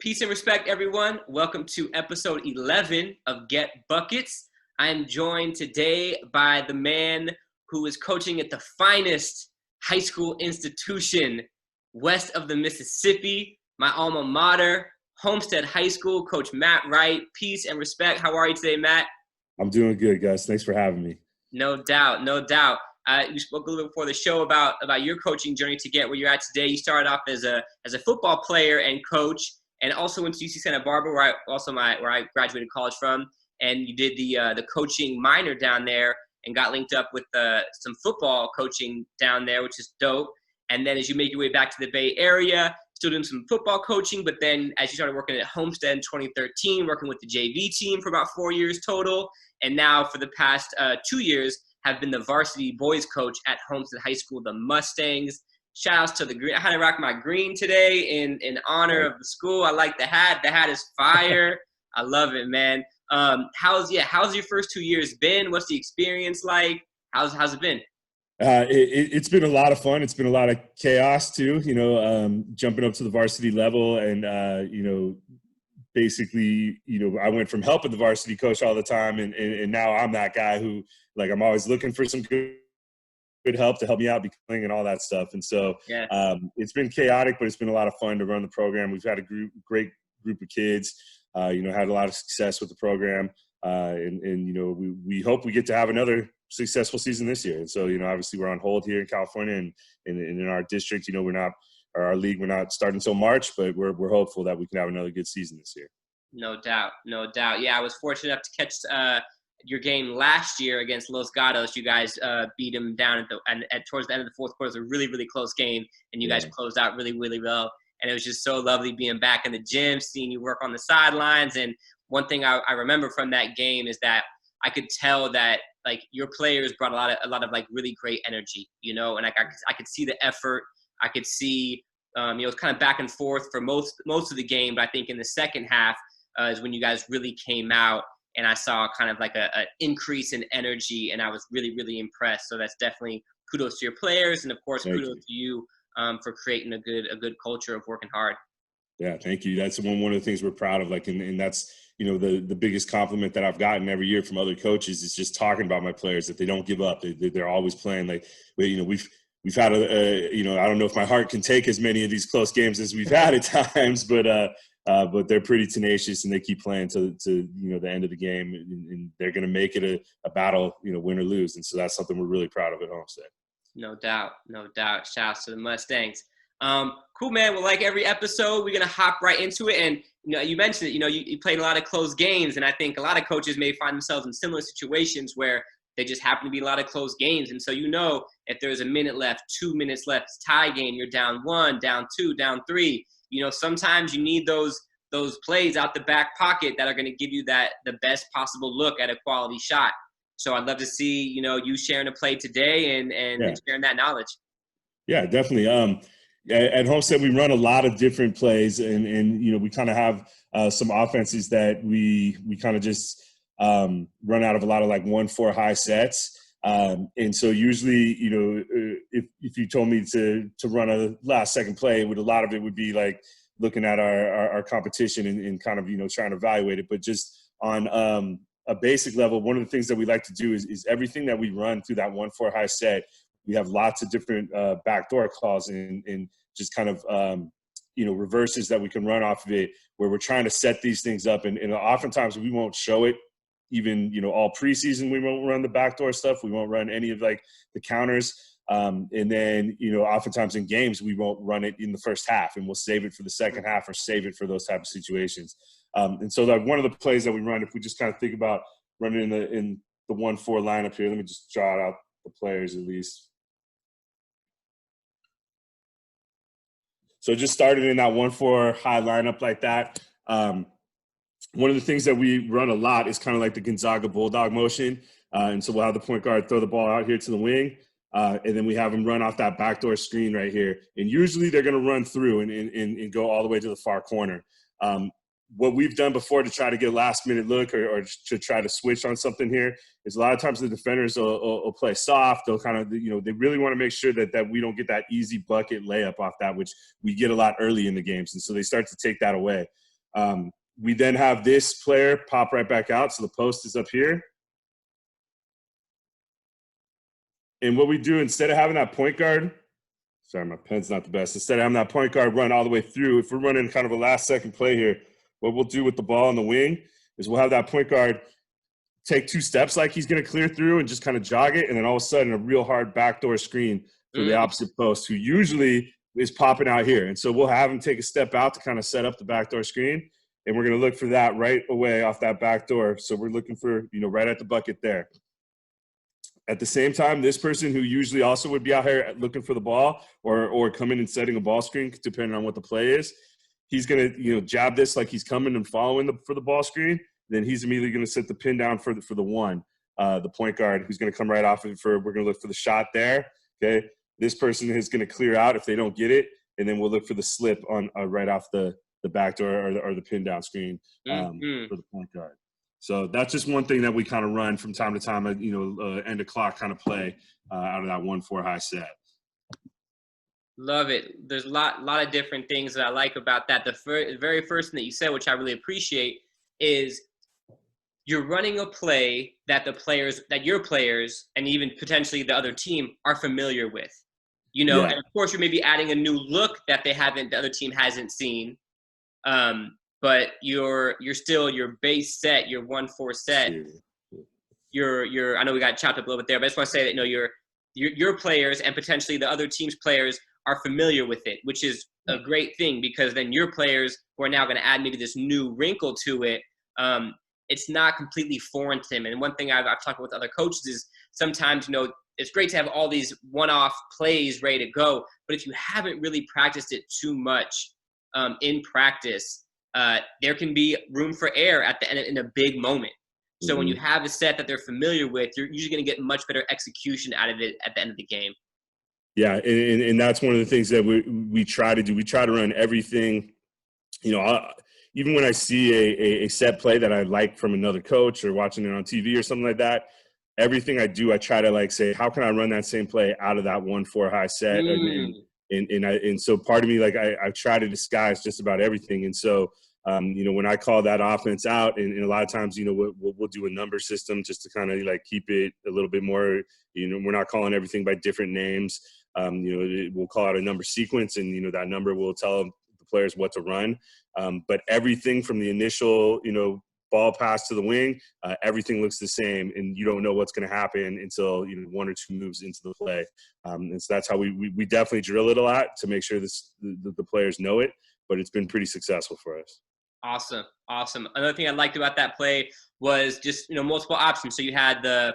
Peace and respect, everyone. Welcome to episode 11 of Get Buckets. I am joined today by the man who is coaching at the finest high school institution west of the Mississippi, my alma mater, Homestead High School, Coach Matt Wright. Peace and respect. How are you today, Matt? I'm doing good, Gus. Thanks for having me. No doubt, no doubt. You spoke a little bit before the show about your coaching journey to get where you're at today. You started off as a football player and coach, and also went to UC Santa Barbara, where I graduated college from. And you did the coaching minor down there, and got linked up with some football coaching down there, which is dope. And then as you make your way back to the Bay Area, still doing some football coaching, but then as you started working at Homestead in 2013, working with the JV team for about 4 years total, and now for the past 2 years have been the varsity boys coach at Homestead High School, the Mustangs. Shout outs to the green. I had to rock my green today in honor of the school. I like the hat. The hat is fire. I love it, man. How's your first 2 years been? What's the experience like? How's it been? It's been a lot of fun. It's been a lot of chaos too, jumping up to the varsity level and, basically, I went from helping the varsity coach all the time and now I'm that guy who, like, I'm always looking for some good help to help me out becoming and all that stuff. And so it's been chaotic, but it's been a lot of fun to run the program. We've had a great group of kids, had a lot of success with the program. We hope we get to have another successful season this year. And so, obviously we're on hold here in California and in our district, our league, we're not starting until March, but we're hopeful that we can have another good season this year. No doubt. Yeah, I was fortunate enough to catch your game last year against Los Gatos. You guys beat them down towards the end of the fourth quarter. It was a really, really close game, and you guys closed out really, really well. And it was just so lovely being back in the gym, seeing you work on the sidelines. And one thing I remember from that game is that I could tell that, like, your players brought a lot of like really great energy, and I could see the effort. I could see, it was kind of back and forth for most of the game, but I think in the second half is when you guys really came out, and I saw kind of like an increase in energy, and I was really, really impressed. So that's definitely kudos to your players, and of course kudos to you for creating a good culture of working hard. Yeah, thank you. That's one of the things we're proud of. Like, and that's, the biggest compliment that I've gotten every year from other coaches is just talking about my players, that they don't give up. They're always playing. Like, we've had I don't know if my heart can take as many of these close games as we've had at times, but they're pretty tenacious and they keep playing to the end of the game, and they're going to make it a battle, win or lose. And so that's something we're really proud of at Homestead. No doubt. Shouts to the Mustangs. Cool, man. Well, like every episode, we're going to hop right into it. And, you mentioned it, you played a lot of close games. And I think a lot of coaches may find themselves in similar situations where they just happen to be a lot of close games. And so, if there's a minute left, 2 minutes left, it's tie game, you're down 1, down 2, down 3. Sometimes you need those plays out the back pocket that are going to give you the best possible look at a quality shot. So I'd love to see, you sharing a play today and sharing that knowledge. Yeah, definitely. At Homestead, we run a lot of different plays, and we kind of have some offenses that we kind of just run out of a lot of like 1-4 high sets. And so usually, if you told me to run a last second play, a lot of it would be like looking at our competition and kind of, trying to evaluate it. But just on a basic level, one of the things that we like to do is everything that we run through that 1-4 high set, we have lots of different backdoor calls and just kind of, reverses that we can run off of it, where we're trying to set these things up. And oftentimes we won't show it even, all preseason. We won't run the backdoor stuff. We won't run any of like the counters. And then, oftentimes in games, we won't run it in the first half, and we'll save it for the second half or save it for those type of situations. And so like one of the plays that we run, if we just kind of think about running in the 1-4 lineup here, let me just draw out the players at least. So just started in that 1-4 high lineup like that. One of the things that we run a lot is kind of like the Gonzaga Bulldog motion. And so we'll have the point guard throw the ball out here to the wing. And then we have them run off that backdoor screen right here. And usually they're going to run through and go all the way to the far corner. What we've done before to try to get a last-minute look or to try to switch on something here is a lot of times the defenders will play soft. They'll kind of, they really want to make sure that we don't get that easy bucket layup off that, which we get a lot early in the games. And so they start to take that away. We then have this player pop right back out. So the post is up here. And what we do, instead of having that point guard, sorry, my pen's not the best. Instead of having that point guard run all the way through, if we're running kind of a last-second play here, what we'll do with the ball on the wing is we'll have that point guard take 2 steps like he's going to clear through and just kind of jog it, and then all of a sudden a real hard backdoor screen for the opposite post, who usually is popping out here. And so we'll have him take a step out to kind of set up the backdoor screen, and we're going to look for that right away off that back door. So we're looking for, right at the bucket there. At the same time, this person who usually also would be out here looking for the ball or coming and setting a ball screen, depending on what the play is, he's going to, jab this like he's coming and following for the ball screen. Then he's immediately going to set the pin down for the one, the point guard, who's going to come right off it we're going to look for the shot there. Okay. This person is going to clear out if they don't get it. And then we'll look for the slip on right off the back door or the pin down screen for the point guard. So that's just one thing that we kind of run from time to time, end of clock kind of play out of that 1-4 high set. Love it. There's a lot of different things that I like about that. The very first thing that you said, which I really appreciate, is you're running a play that your players and even potentially the other team are familiar with. And of course you're maybe adding a new look that the other team hasn't seen. But you're still your base set, your 1-4 set. I know we got chopped up a little bit there, but I just want to say that your players and potentially the other team's players are familiar with it, which is a great thing, because then your players who are now going to add maybe this new wrinkle to it, it's not completely foreign to them. And one thing I've talked with other coaches is sometimes it's great to have all these one-off plays ready to go, but if you haven't really practiced it too much in practice, there can be room for error at the end in a big moment. So when you have a set that they're familiar with, you're usually going to get much better execution out of it at the end of the game. Yeah, and that's one of the things that we try to do. We try to run everything, even when I see a set play that I like from another coach or watching it on TV or something like that, everything I do, I try to say, how can I run that same play out of that 1-4 high set? And so part of me, I try to disguise just about everything. And so, when I call that offense out, and a lot of times, we'll do a number system just to kind of keep it a little bit more, we're not calling everything by different names. We'll call out a number sequence, and, that number will tell the players what to run. But everything from the initial, ball pass to the wing, everything looks the same, and you don't know what's going to happen until 1 or 2 moves into the play. And so that's how we definitely drill it a lot to make sure the players know it. But it's been pretty successful for us. Awesome. Another thing I liked about that play was just multiple options. So you had the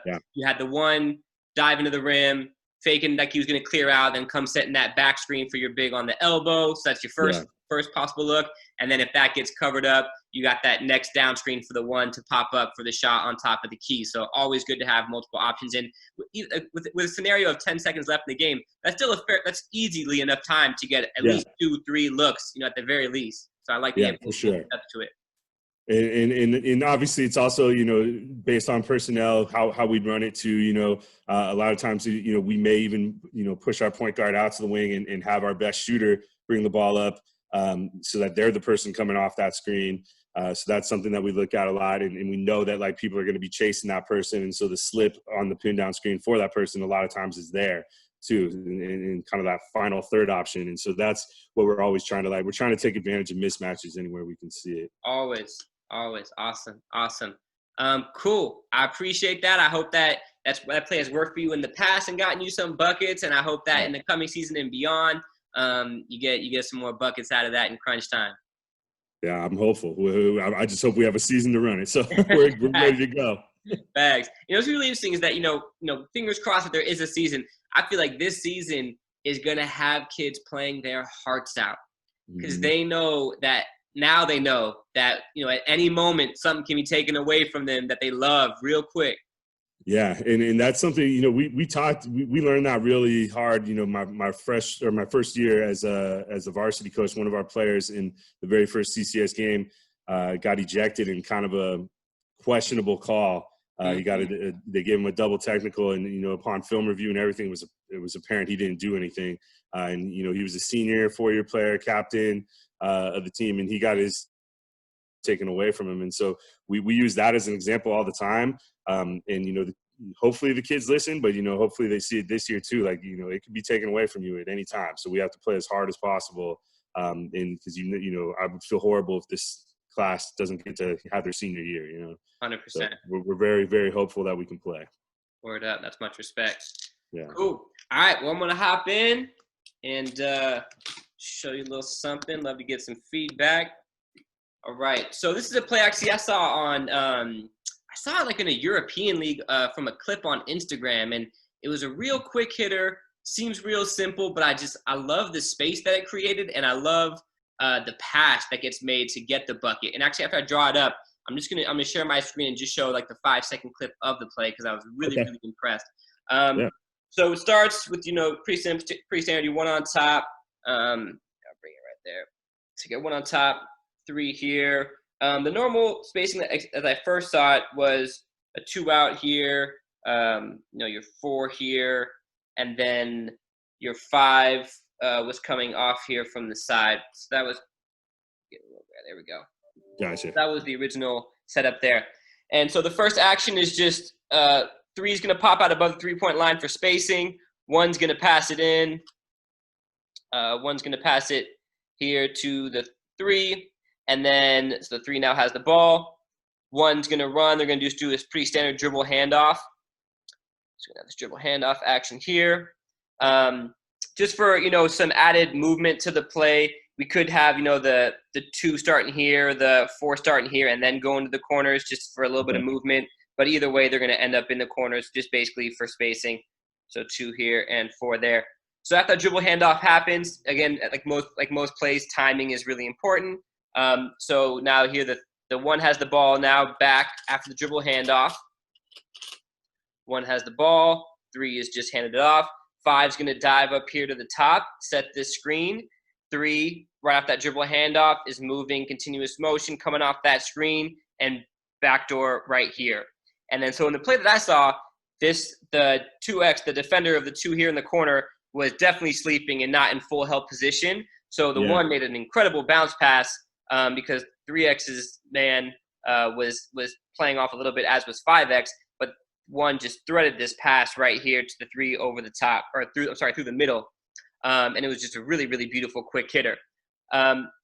one dive into the rim, faking like he was going to clear out, then come setting that back screen for your big on the elbow. So that's your first possible look. And then if that gets covered up, you got that next down screen for the one to pop up for the shot on top of the key. So always good to have multiple options. And with a scenario of 10 seconds left in the game, that's easily enough time to get at least 2-3 looks, at the very least. So I like the for sure. to it. And obviously it's also, based on personnel, how we'd run it too, a lot of times, we may even, push our point guard out to the wing and have our best shooter bring the ball up so that they're the person coming off that screen. So that's something that we look at a lot. And we know that people are going to be chasing that person. And so the slip on the pin down screen for that person a lot of times is there too, and kind of that final third option. And so that's what we're always trying to we're trying to take advantage of mismatches anywhere we can see it. Always. Awesome. Cool. I appreciate that. I hope that play has worked for you in the past and gotten you some buckets. And I hope that in the coming season and beyond, you get some more buckets out of that in crunch time. Yeah, I'm hopeful. I just hope we have a season to run it. So we're ready to go. Bags. What's really interesting is that, fingers crossed that there is a season. I feel like this season is going to have kids playing their hearts out because they know that at any moment something can be taken away from them that they love real quick. Yeah, and that's something, we learned that really hard. My first year as a varsity coach, one of our players in the very first CCS game got ejected in kind of a questionable call. They gave him a double technical, and upon film review and everything, it was apparent he didn't do anything. And he was a senior, 4-year player, captain of the team, and he got his taken away from him. And so we use that as an example all the time. And, hopefully the kids listen, but, hopefully they see it this year too. Like, it could be taken away from you at any time. So we have to play as hard as possible. And because, I would feel horrible if this class doesn't get to have their senior year, 100%. So we're very, very hopeful that we can play. Word up. That's much respect. Yeah. Cool. All right. Well, I'm going to hop in and show you a little something. Love to get some feedback. All right. So this is a play actually I saw on I saw it like in a European league from a clip on Instagram, and it was a real quick hitter. Seems real simple, but I love the space that it created, and I love the pass that gets made to get the bucket. And actually, after I draw it up, I'm gonna share my screen and just show like the 5-second clip of the play because I was really impressed. Yeah. So it starts with pretty standard. You one on top. I'll bring it right there. So you get one on top, 3 here. The normal spacing as I first saw it was a 2 out here. Your 4 here, and then your 5 was coming off here from the side. So that was there we go. Gotcha. That was the original setup there. And so the first action is just 3 is going to pop out above the 3-point line for spacing. 1's going to pass it in. 1's going to pass it here to the 3. And then, so the 3 now has the ball. 1's going to run. They're going to just do this pretty standard dribble handoff. So we're going to have this dribble handoff action here. Just for, some added movement to the play, we could have, the 2 starting here, the 4 starting here, and then go into the corners just for a little bit of movement. But either way, they're going to end up in the corners just basically for spacing. So 2 here and 4 there. So after that dribble handoff happens, again, like most plays, timing is really important. So now here the 1 has the ball now back after the dribble handoff. 1 has the ball. 3 is just handed it off. 5's going to dive up here to the top, set this screen. 3, right off that dribble handoff, is moving continuous motion, coming off that screen, and backdoor right here. And then so in the play that I saw, the 2X, the defender of the 2 here in the corner, was definitely sleeping and not in full help position. So the 1 made an incredible bounce pass because 3X's man was playing off a little bit, as was 5X, but 1 just threaded this pass right here to the 3 over the top, or through the middle. And it was just a really, really beautiful quick hitter.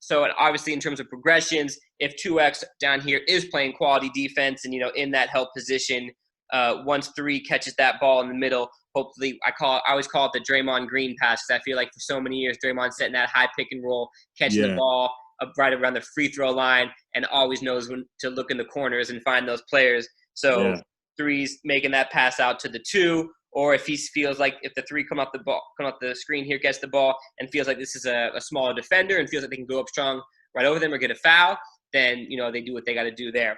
So obviously in terms of progressions, if 2X down here is playing quality defense and, in that help position, once 3 catches that ball in the middle, hopefully I always call it the Draymond Green pass, because I feel like for so many years, Draymond setting that high pick and roll, catching the ball up right around the free throw line, and always knows when to look in the corners and find those players. So 3's making that pass out to the 2, or if he feels like if the 3 come off the screen here, gets the ball and feels like this is a smaller defender and feels like they can go up strong right over them or get a foul, then, they do what they got to do there.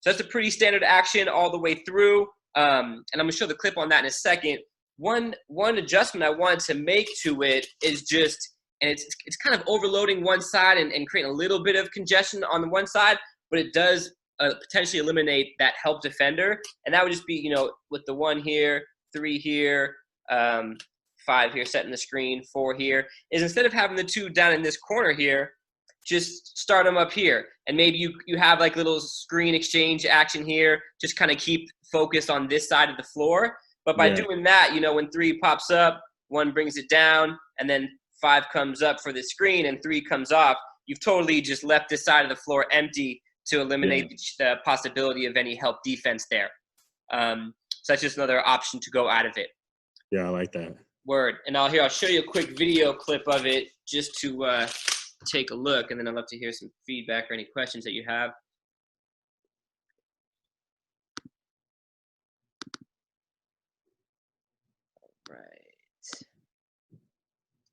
So that's a pretty standard action all the way through. And I'm going to show the clip on that in a second. One adjustment I wanted to make to it is just, and it's kind of overloading one side and creating a little bit of congestion on the one side, but it does potentially eliminate that help defender. And that would just be, with the 1 here, 3 here, 5 here, setting the screen, 4 here, is instead of having the 2 down in this corner here, just start them up here. And maybe you have like little screen exchange action here, just kind of keep focused on this side of the floor. But by doing that, when 3 pops up, 1 brings it down, and then 5 comes up for the screen and 3 comes off, you've totally just left this side of the floor empty to eliminate the possibility of any help defense there. So that's just another option to go out of it. Yeah, I like that. Word. And I'll show you a quick video clip of it just to take a look, and then I'd love to hear some feedback or any questions that you have. All right.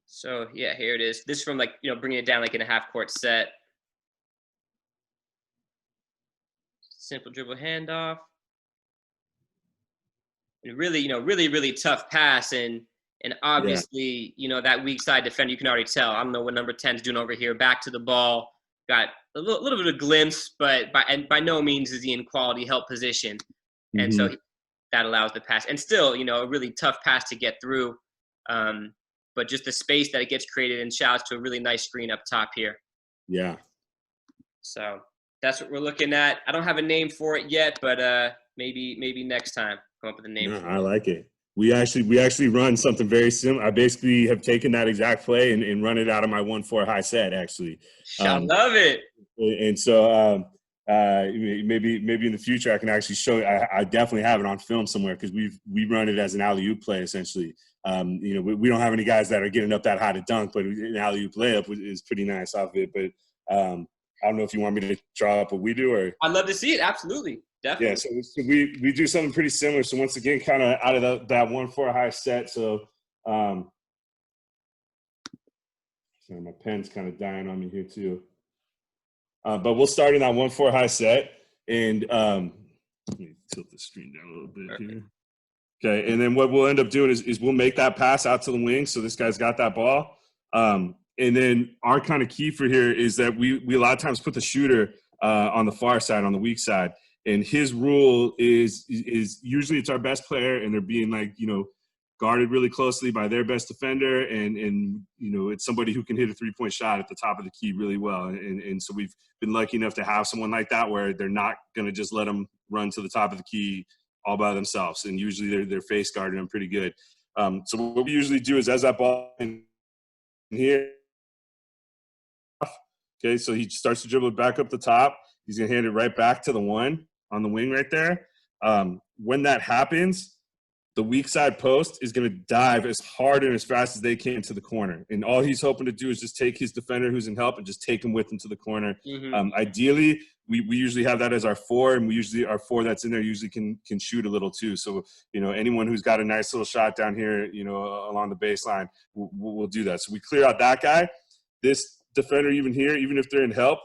So yeah, here it is. This is from bringing it down like in a half court set. Simple dribble handoff. And really, really tough pass. And obviously, that weak side defender, you can already tell. I don't know what number 10 is doing over here. Back to the ball. Got a little bit of glimpse, but by no means is he in quality help position. And so that allows the pass. And still, a really tough pass to get through. But just the space that it gets created, and shouts to a really nice screen up top here. Yeah. So That's what we're looking at. I don't have a name for it yet, but maybe next time come up with a name No, for I it. like it. We actually run something very similar. I basically have taken that exact play and run it out of my 1-4 high set actually. I Um, love it. and so maybe in the future I can actually show you. I definitely have it on film somewhere because we run it as an alley-oop play essentially. We don't have any guys that are getting up that high to dunk, but an alley-oop layup is pretty nice off it. But I don't know if you want me to draw up what we do or. I'd love to see it. Absolutely, Yeah, definitely. so we do something pretty similar. So once again, kind of out of that 1-4 high set. So sorry, my pen's kind of dying on me here too. But we'll start in that 1-4 high set, and let me tilt the screen down a little bit Perfect. here. Okay, and then what we'll end up doing is we'll make that pass out to the wing. So this guy's got that ball. And then our kind of key for here is that we a lot of times put the shooter on the far side, on the weak side. And his rule is usually it's our best player, and they're being guarded really closely by their best defender, and it's somebody who can hit a 3-point shot at the top of the key really well. And so we've been lucky enough to have someone like that where they're not going to just let them run to the top of the key all by themselves, and usually they're face guarding them pretty good. So what we usually do is as that ball in here, okay, so he starts to dribble it back up the top. He's gonna hand it right back to the one on the wing right there. When that happens, the weak side post is going to dive as hard and as fast as they can to the corner. And all he's hoping to do is just take his defender who's in help and just take him with him to the corner. Mm-hmm. Ideally, we usually have that as our 4, and our 4 that's in there usually can shoot a little too. So, anyone who's got a nice little shot down here, along the baseline, we'll do that. So we clear out that guy. This defender even here, even if they're in help,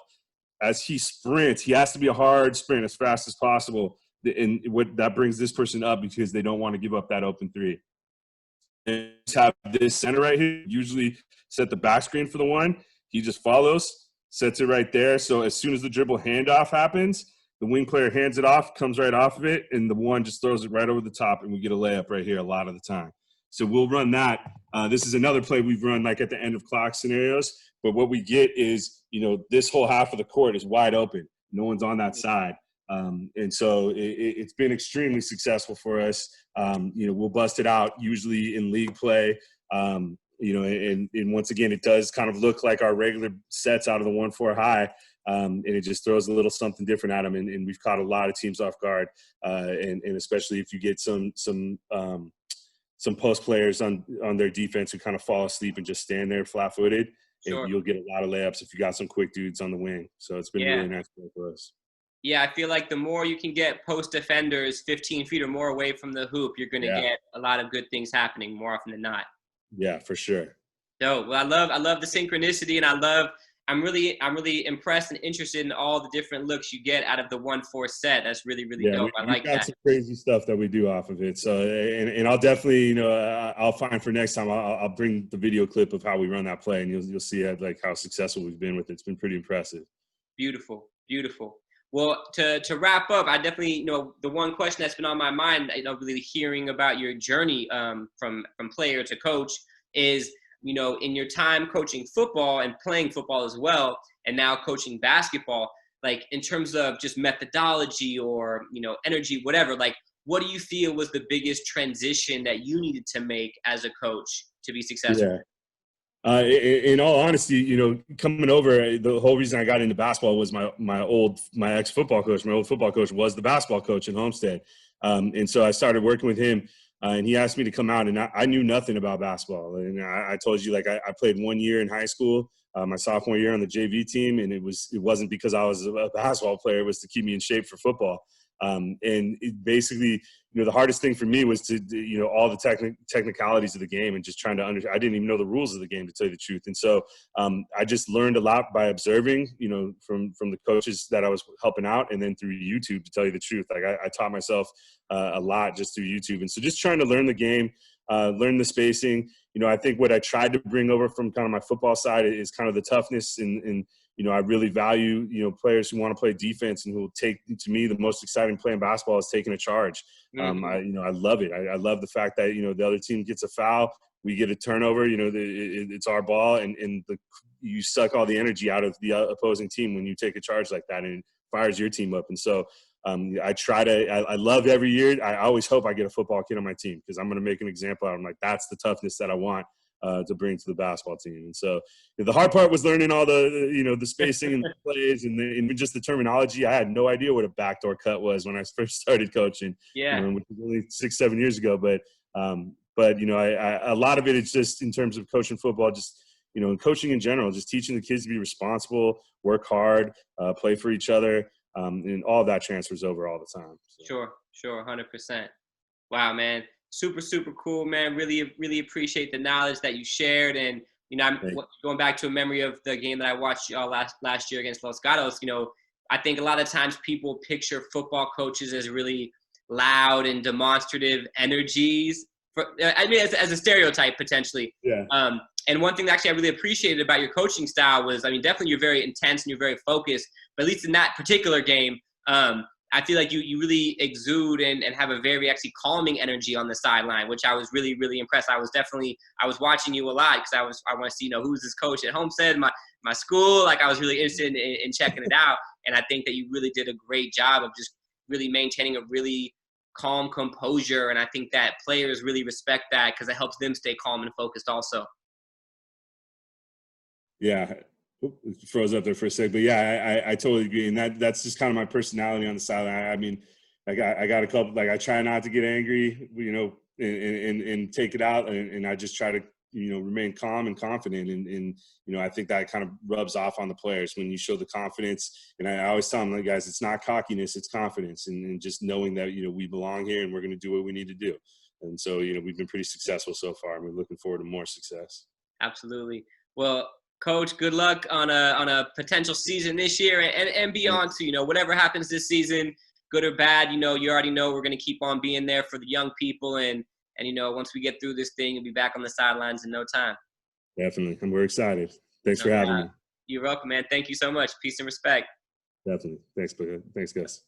as he sprints, he has to be a hard sprint as fast as possible. And what that brings this person up because they don't want to give up that open 3. And have this center right here, usually set the back screen for the one. He just follows, sets it right there. So as soon as the dribble handoff happens, the wing player hands it off, comes right off of it, and the one just throws it right over the top, and we get a layup right here a lot of the time. So we'll run that. This is another play we've run like at the end of clock scenarios. But what we get is, this whole half of the court is wide open. No one's on that side. And so it's been extremely successful for us. We'll bust it out usually in league play. And once again, it does kind of look like our regular sets out of the 1-4 high. And it just throws a little something different at them. And we've caught a lot of teams off guard. And especially if you get some post players on their defense who kind of fall asleep and just stand there flat footed. Sure. And you'll get a lot of layups if you got some quick dudes on the wing. So it's been really nice for us. Yeah, I feel like the more you can get post defenders 15 feet or more away from the hoop, you're going to get a lot of good things happening more often than not. Yeah, for sure. So, well, I love the synchronicity, and I'm really impressed and interested in all the different looks you get out of the 1-4 set. That's really dope. I like that. Some crazy stuff that we do off of it. So, and I'll definitely, I'll find for next time. I'll bring the video clip of how we run that play, and you'll see like how successful we've been with it. It's been pretty impressive. Beautiful. Well, to wrap up, I definitely, the one question that's been on my mind, really hearing about your journey from player to coach is, in your time coaching football and playing football as well, and now coaching basketball, like in terms of just methodology or, energy, whatever, like what do you feel was the biggest transition that you needed to make as a coach to be successful? Yeah. In all honesty, coming over, the whole reason I got into basketball was my ex football coach. My old football coach was the basketball coach in Homestead. And so I started working with him, and he asked me to come out, and I knew nothing about basketball. And I told you, like, I played 1 year in high school, my sophomore year on the JV team. And it wasn't because I was a basketball player, it was to keep me in shape for football. And it basically, the hardest thing for me was to, all the technicalities of the game and just trying to understand. I didn't even know the rules of the game, to tell you the truth. And so I just learned a lot by observing, from the coaches that I was helping out, and then through YouTube, to tell you the truth. Like I taught myself a lot just through YouTube. And so just trying to learn the game, learn the spacing. I think what I tried to bring over from kind of my football side is kind of the toughness and I really value, players who want to play defense and who will take, to me, the most exciting play in basketball is taking a charge. Mm-hmm. I love it. I love the fact that, the other team gets a foul, we get a turnover, it's our ball, and you suck all the energy out of the opposing team when you take a charge like that. And fires your team up. And so I love every year. I always hope I get a football kid on my team because I'm going to make an example. I'm like, that's the toughness that I want to bring to the basketball team. And so the hard part was learning all the spacing and the plays and just the terminology. I had no idea what a backdoor cut was when I first started coaching, which was only 6-7 years ago. But a lot of it is just in terms of coaching football, just, and coaching in general, just teaching the kids to be responsible, work hard, play for each other. And all of that transfers over all the time. So. Sure. 100%. Wow, man. Super, super cool, man. Really, really appreciate the knowledge that you shared. And, I'm going back to a memory of the game that I watched last year against Los Gatos. I think a lot of times people picture football coaches as really loud and demonstrative energies. As a stereotype, potentially. Yeah. And one thing that actually I really appreciated about your coaching style was, definitely you're very intense and you're very focused, but at least in that particular game, I feel like you really exude and have a very actually calming energy on the sideline, which I was really, really impressed. I was watching you a lot because I want to see, who's this coach at Homestead, my school. Like, I was really interested in checking it out. And I think that you really did a great job of just really maintaining a really calm composure. And I think that players really respect that because it helps them stay calm and focused also. Yeah. It froze up there for a sec, but yeah, I totally agree. And that's just kind of my personality on the sideline. I got a couple, I try not to get angry, and take it out. And I just try to, remain calm and confident. And I think that kind of rubs off on the players when you show the confidence. And I always tell them, like, guys, it's not cockiness, it's confidence. And just knowing that, we belong here and we're going to do what we need to do. And so, we've been pretty successful so far, and we're looking forward to more success. Absolutely. Well, Coach, good luck on a potential season this year and beyond too. Whatever happens this season, good or bad, you already know we're going to keep on being there for the young people. And once we get through this thing, you'll be back on the sidelines in no time. Definitely. And we're excited. Thanks for having me. You're welcome, man. Thank you so much. Peace and respect. Definitely. Thanks, Gus.